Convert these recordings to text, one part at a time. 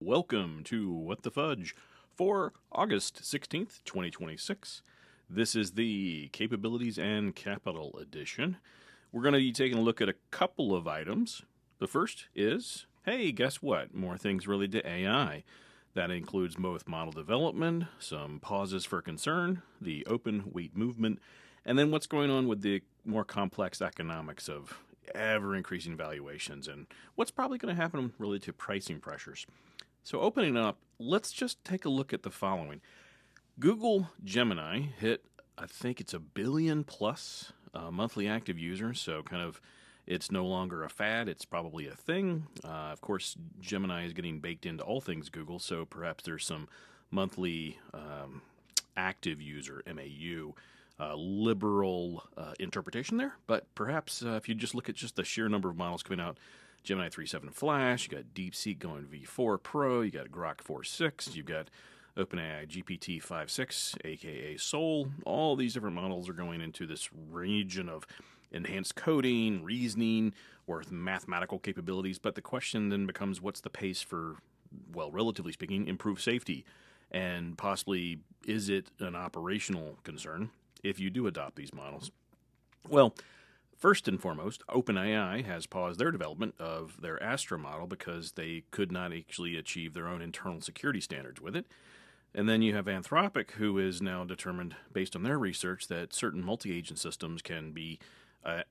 welcome to What the Fudge for August 16th, 2026. This is the Capabilities and Capital Edition. We're going to be taking a look at a couple of items. The first is, hey, guess what? More things related to AI. That includes both model development, some pauses for concern, the open weight movement, and then what's going on with the more complex economics of ever-increasing valuations and what's probably going to happen related to pricing pressures. So opening up, let's just take a look at the following. Google Gemini hit, I think it's 1 billion plus monthly active users, so kind of it's no longer a fad, it's probably a thing. Of course, Gemini is getting baked into all things Google, so perhaps there's some monthly active user, MAU, liberal interpretation there, but perhaps if you just look at just the sheer number of models coming out, Gemini 3.7 Flash, you got DeepSeek going V4 Pro, you got Grok 4.6, you've got OpenAI GPT 5.6, aka Soul. All these different models are going into this region of enhanced coding, reasoning, or mathematical capabilities, but the question then becomes what's the pace for, well, relatively speaking, improved safety, and possibly is it an operational concern if you do adopt these models? Well, first and foremost, OpenAI has paused their development of their Astra model because they could not actually achieve their own internal security standards with it. And then you have Anthropic, who is now determined, based on their research, that certain multi-agent systems can be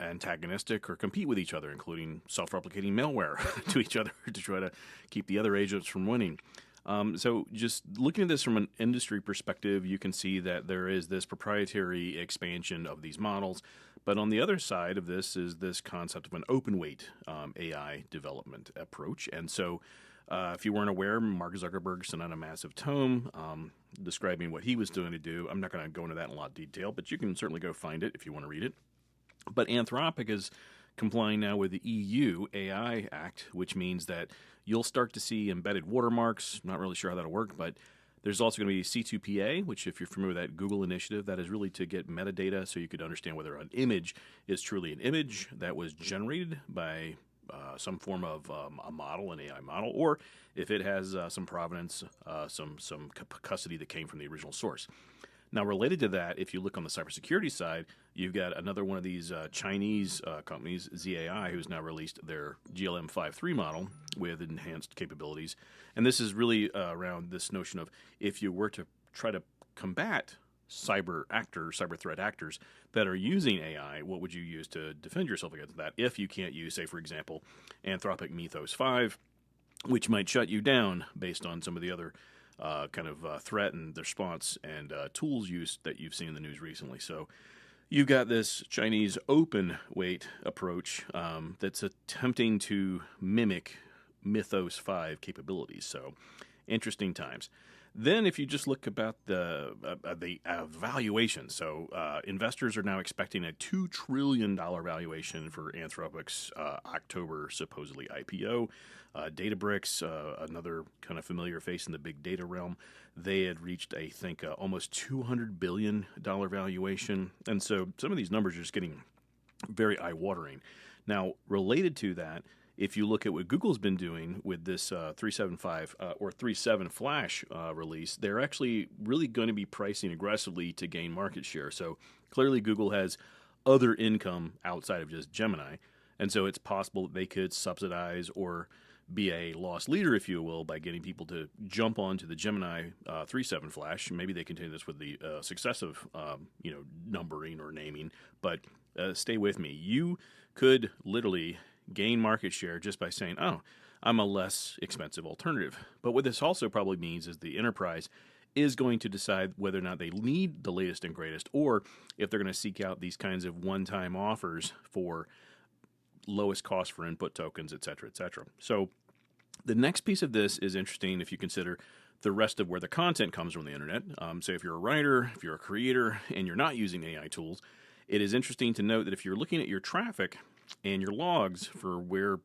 antagonistic or compete with each other, including self-replicating malware to each other to try to keep the other agents from winning. So just looking at this from an industry perspective, you can see that there is this proprietary expansion of these models. But on the other side of this is this concept of an open weight AI development approach. And so if you weren't aware, Mark Zuckerberg sent out a massive tome describing what he was doing to do. I'm not going to go into that in a lot of detail, but you can certainly go find it if you want to read it. But Anthropic is complying now with the EU AI Act, which means that you'll start to see embedded watermarks. Not really sure how that'll work, but there's also going to be C2PA, which, if you're familiar with that Google initiative, that is really to get metadata so you could understand whether an image is truly an image that was generated by some form of a model, an AI model, or if it has some provenance, some custody that came from the original source. Now, related to that, if you look on the cybersecurity side, you've got another one of these Chinese companies, ZAI, who's now released their GLM 5.3 model with enhanced capabilities. And this is really around this notion of if you were to try to combat cyber threat actors that are using AI, what would you use to defend yourself against that if you can't use, say, for example, Anthropic Mythos 5, which might shut you down based on some of the other threat and response and tools used that you've seen in the news recently. So you've got this Chinese open weight approach that's attempting to mimic Mythos 5 capabilities. So interesting times. Then if you just look about the valuation, so investors are now expecting a $2 trillion valuation for Anthropic's October supposedly IPO. Databricks, another kind of familiar face in the big data realm, they had reached, I think, almost $200 billion valuation. And so some of these numbers are just getting very eye-watering. Now, related to that, if you look at what Google's been doing with this 3.7.5 or 3.7 Flash release, they're actually really going to be pricing aggressively to gain market share. So clearly Google has other income outside of just Gemini, and so it's possible that they could subsidize or be a loss leader, if you will, by getting people to jump onto the Gemini 3.7 Flash. Maybe they continue this with the successive numbering or naming, but stay with me. You could literally gain market share just by saying, oh, I'm a less expensive alternative. But what this also probably means is the enterprise is going to decide whether or not they need the latest and greatest, or if they're going to seek out these kinds of one-time offers for lowest cost for input tokens, et cetera, et cetera. So the next piece of this is interesting if you consider the rest of where the content comes from the internet. So if you're a writer, if you're a creator, and you're not using AI tools, it is interesting to note that if you're looking at your traffic and your logs for where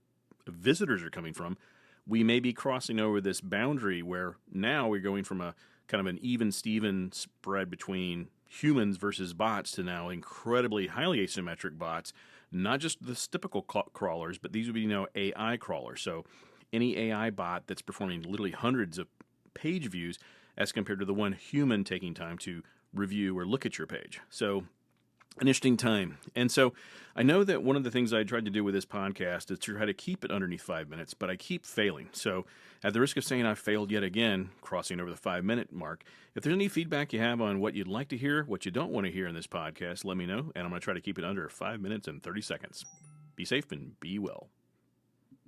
visitors are coming from, we may be crossing over this boundary where now we're going from a kind of an even-steven spread between humans versus bots to now incredibly highly asymmetric bots, not just the typical crawlers, but these would be AI crawlers. So any AI bot that's performing literally hundreds of page views as compared to the one human taking time to review or look at your page. So an interesting time. And so I know that one of the things I tried to do with this podcast is to try to keep it underneath 5 minutes, but I keep failing. So at the risk of saying I've failed yet again, crossing over the 5-minute mark, if there's any feedback you have on what you'd like to hear, what you don't want to hear in this podcast, let me know. And I'm going to try to keep it under 5 minutes and 30 seconds. Be safe and be well.